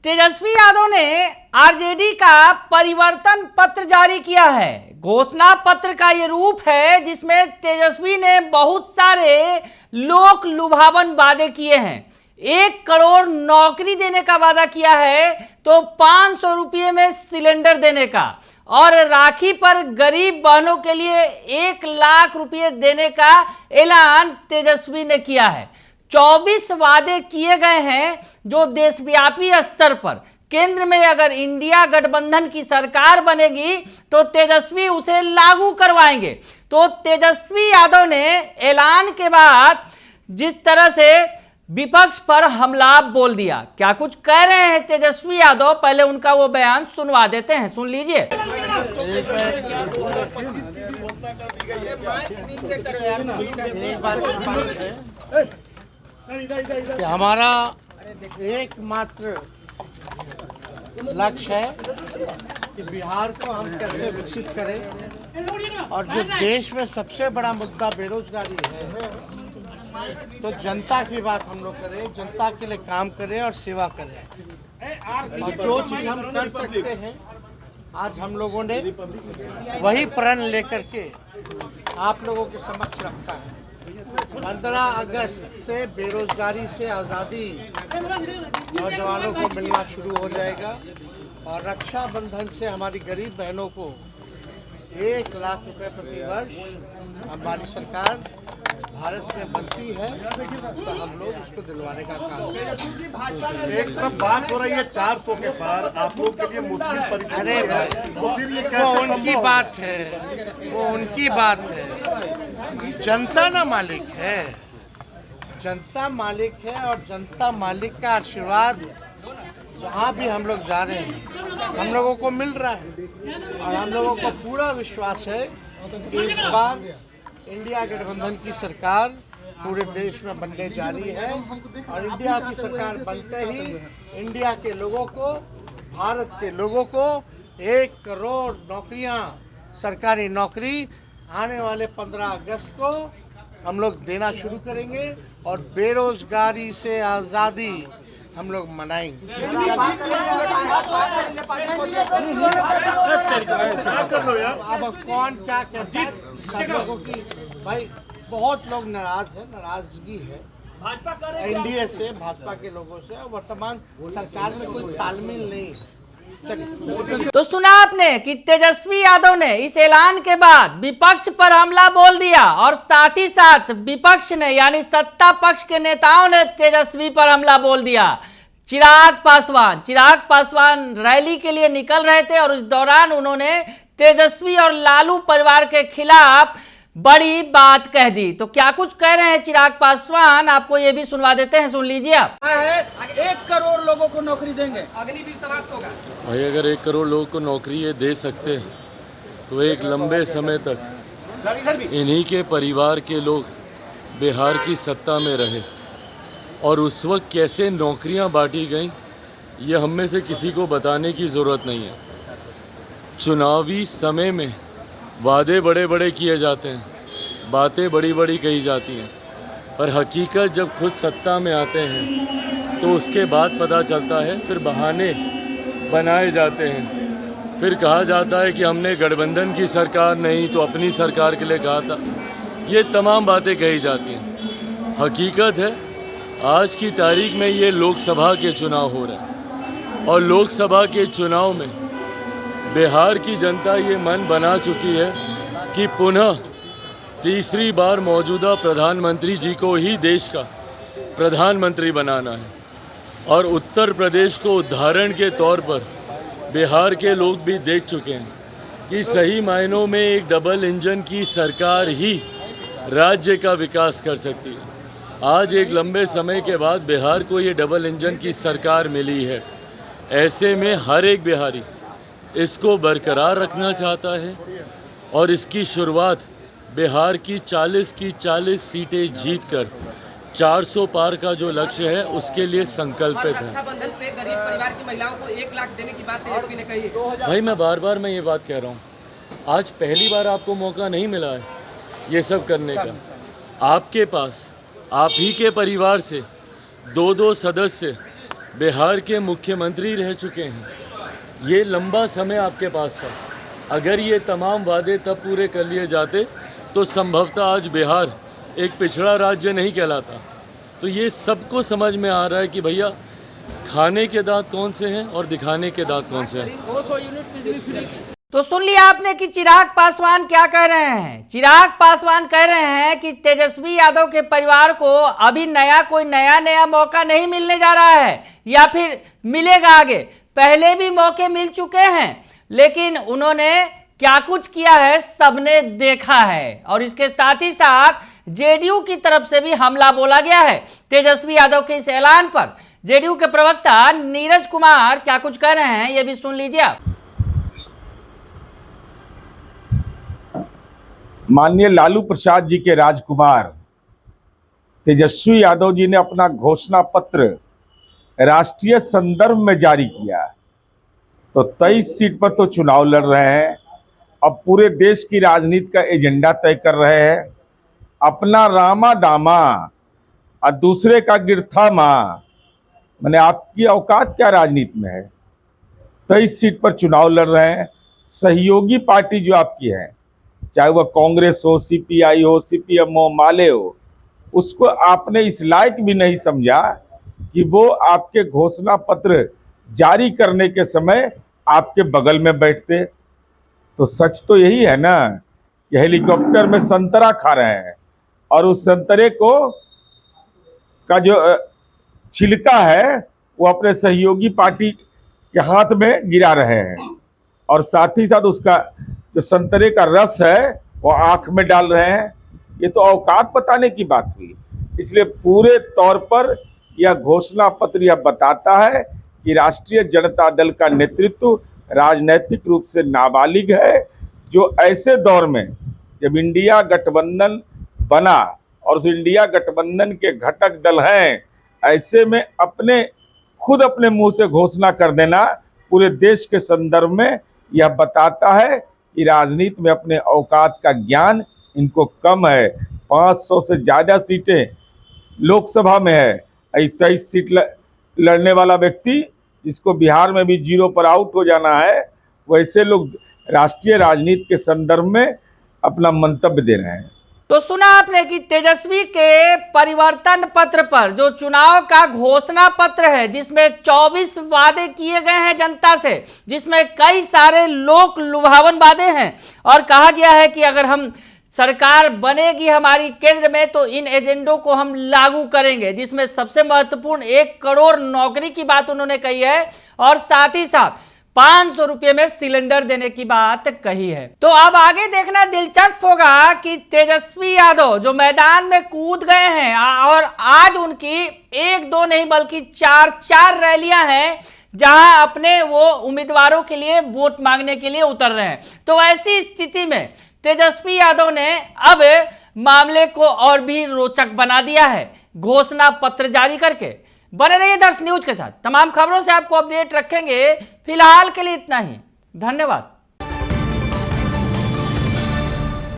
तेजस्वी यादव ने आरजेडी का परिवर्तन पत्र जारी किया है। घोषणा पत्र का ये रूप है जिसमें तेजस्वी ने बहुत सारे लोक लुभावन वादे किए हैं। 1 करोड़ नौकरी देने का वादा किया है, तो 500 रुपये में सिलेंडर देने का, और राखी पर गरीब बहनों के लिए 1 लाख रुपये देने का ऐलान तेजस्वी ने किया है। 24 वादे किए गए हैं जो देशव्यापी स्तर पर केंद्र में अगर इंडिया गठबंधन की सरकार बनेगी तो तेजस्वी उसे लागू करवाएंगे। तो तेजस्वी यादव ने ऐलान के बाद जिस तरह से विपक्ष पर हमला बोल दिया, क्या कुछ कह रहे हैं तेजस्वी यादव, पहले उनका वो बयान सुनवा देते हैं, सुन लीजिए। कि हमारा एकमात्र लक्ष्य है कि बिहार को हम कैसे विकसित करें, और जो देश में सबसे बड़ा मुद्दा बेरोजगारी है, तो जनता की बात हम लोग करें, जनता के लिए काम करें और सेवा करें। और जो चीज़ हम कर सकते हैं आज हम लोगों ने वही प्रण लेकर के आप लोगों के समक्ष रखा है। 15 अगस्त से बेरोजगारी से आज़ादी नौजवानों को मिलना शुरू हो जाएगा, और रक्षाबंधन से हमारी गरीब बहनों को 1 लाख रुपए प्रति वर्ष हमारी सरकार भारत में बनती है, तो हम लोग उसको दिलवाने का काम करें। एक तरफ बात हो रही है 400 के पार, आप लोग के लिए मुश्किल परिस्थिति। अरे भाई, तो फिर ये वो उनकी बात है, वो उनकी बात है। जनता ना मालिक है, जनता मालिक है, और जनता मालिक का आशीर्वाद जहाँ भी हम लोग जा रहे हैं हम लोगों को मिल रहा है, और हम लोगों को पूरा विश्वास है कि इस बार इंडिया गठबंधन की सरकार पूरे देश में बनने जा रही है, और इंडिया की सरकार बनते ही इंडिया के लोगों को, भारत के लोगों को 1 करोड़ नौकरियां, सरकारी नौकरी आने वाले 15 अगस्त को हम लोग देना शुरू करेंगे, और बेरोजगारी से आज़ादी हम लोग मनाएंगे। अब कौन क्या कहता है, सब लोगों की भाई बहुत लोग नाराज है, नाराजगी है एनडीए से, भाजपा के लोगों से, और वर्तमान सरकार में कोई तालमेल नहीं है। तो सुना आपने कि तेजस्वी यादव ने इस ऐलान के बाद विपक्ष पर हमला बोल दिया, और साथ ही साथ विपक्ष ने यानी सत्ता पक्ष के नेताओं ने तेजस्वी पर हमला बोल दिया। चिराग पासवान रैली के लिए निकल रहे थे, और उस दौरान उन्होंने तेजस्वी और लालू परिवार के खिलाफ बड़ी बात कह दी। तो क्या कुछ कह रहे हैं चिराग पासवान, आपको ये भी सुनवा देते हैं, सुन लीजिए आप। 1 करोड़ लोगों को नौकरी देंगे, अग्निवीर समाप्त होगा। भाई अगर 1 करोड़ लोगों को नौकरी ये दे सकते हैं तो एक लंबे समय तक इन्हीं के परिवार के लोग बिहार की सत्ता में रहे, और उस वक्त कैसे नौकरियां बांटी गईं ये हम में से किसी को बताने की ज़रूरत नहीं है। चुनावी समय में वादे बड़े बड़े किए जाते हैं, बातें बड़ी बड़ी कही जाती हैं, पर हकीकत जब खुद सत्ता में आते हैं तो उसके बाद पता चलता है, फिर बहाने बनाए जाते हैं, फिर कहा जाता है कि हमने गठबंधन की सरकार नहीं तो अपनी सरकार के लिए कहा था। ये तमाम बातें कही जाती हैं। हकीकत है आज की तारीख में ये लोकसभा के चुनाव हो रहे हैं, और लोकसभा के चुनाव में बिहार की जनता ये मन बना चुकी है कि पुनः तीसरी बार मौजूदा प्रधानमंत्री जी को ही देश का प्रधानमंत्री बनाना है, और उत्तर प्रदेश को उदाहरण के तौर पर बिहार के लोग भी देख चुके हैं कि सही मायनों में एक डबल इंजन की सरकार ही राज्य का विकास कर सकती है। आज एक लंबे समय के बाद बिहार को ये डबल इंजन की सरकार मिली है। ऐसे में हर एक बिहारी इसको बरकरार रखना चाहता है, और इसकी शुरुआत बिहार की 40 सीटें जीतकर 400 पार का जो लक्ष्य है उसके लिए संकल्पित है। रक्षाबंधन पे गरीब परिवार की महिलाओं को 1 लाख देने की बात तेजस्वी ने कही। भाई मैं बार बार ये बात कह रहा हूँ, आज पहली बार आपको मौका नहीं मिला है ये सब करने का। आपके पास आप ही के परिवार से 2-2 सदस्य बिहार के मुख्यमंत्री रह चुके हैं। ये लंबा समय आपके पास था। अगर ये तमाम वादे तब पूरे कर लिए जाते तो संभवतः आज बिहार एक पिछड़ा राज्य नहीं कहलाता। तो ये सबको समझ में आ रहा है कि भैया खाने के दांत कौन से हैं और दिखाने के दांत कौन से हैं। तो सुन लिया आपने कि चिराग पासवान क्या कह रहे हैं। चिराग पासवान कह रहे हैं कि तेजस्वी यादव के परिवार को अभी कोई नया मौका नहीं मिलने जा रहा है या फिर मिलेगा आगे। पहले भी मौके मिल चुके हैं, लेकिन उन्होंने क्या कुछ किया है सबने देखा है। और इसके साथ ही साथ जेडीयू की तरफ से भी हमला बोला गया है तेजस्वी यादव के इस ऐलान पर। जेडीयू के प्रवक्ता नीरज कुमार क्या कुछ कह रहे हैं, ये भी सुन लीजिए आप। माननीय लालू प्रसाद जी के राजकुमार तेजस्वी यादव जी ने अपना घोषणा पत्र राष्ट्रीय संदर्भ में जारी किया। तो 23 सीट पर तो चुनाव लड़ रहे हैं। अब पूरे देश की राजनीति का एजेंडा तय कर रहे हैं। अपना रामा दामा और दूसरे का गिरथा माँ, मैंने आपकी औकात क्या राजनीति में है। 23 सीट पर चुनाव लड़ रहे हैं। सहयोगी पार्टी जो आपकी है, चाहे वह कांग्रेस हो, सीपीआई हो, सीपीएम हो, माले हो, उसको आपने इस लायक भी नहीं समझा कि वो आपके घोषणा पत्र जारी करने के समय आपके बगल में बैठते। तो सच तो यही है ना कि हेलीकॉप्टर में संतरा खा रहे हैं और उस संतरे को का जो छिलका है वो अपने सहयोगी पार्टी के हाथ में गिरा रहे हैं और साथ ही साथ उसका जो संतरे का रस है वो आंख में डाल रहे हैं। ये तो औकात बताने की बात हुई। इसलिए पूरे तौर पर यह घोषणा पत्र यह बताता है कि राष्ट्रीय जनता दल का नेतृत्व राजनैतिक रूप से नाबालिग है, जो ऐसे दौर में जब इंडिया गठबंधन बना और उस इंडिया गठबंधन के घटक दल हैं, ऐसे में खुद अपने मुंह से घोषणा कर देना पूरे देश के संदर्भ में यह बताता है कि राजनीति में अपने औकात का ज्ञान इनको कम है। 500 से ज़्यादा सीटें लोकसभा में है। 23 सीट लड़ने वाला व्यक्ति जिसको बिहार में भी 0 पर आउट हो जाना है, वैसे लोग राष्ट्रीय राजनीति के संदर्भ में अपना मंतव्य दे रहे हैं। तो सुना आपने कि तेजस्वी के परिवर्तन पत्र पर, जो चुनाव का घोषणा पत्र है जिसमें 24 वादे किए गए हैं जनता से, जिसमें कई सारे लोक लुभावन वादे हैं और कहा गया है कि अगर हम सरकार बनेगी हमारी केंद्र में तो इन एजेंडों को हम लागू करेंगे, जिसमें सबसे महत्वपूर्ण 1 करोड़ नौकरी की बात उन्होंने कही है और साथ ही साथ 500 रुपये में सिलेंडर देने की बात कही है। तो अब आगे देखना दिलचस्प होगा कि तेजस्वी यादव जो मैदान में कूद गए हैं और आज उनकी 1-2 नहीं बल्कि 4 रैलियां हैं जहां अपने वो उम्मीदवारों के लिए वोट मांगने के लिए उतर रहे हैं। तो ऐसी स्थिति में तेजस्वी यादव ने अब मामले को और भी रोचक बना दिया है घोषणा पत्र जारी करके। बने रहिए दर्श न्यूज के साथ, तमाम खबरों से आपको अपडेट रखेंगे। फिलहाल के लिए इतना ही, धन्यवाद।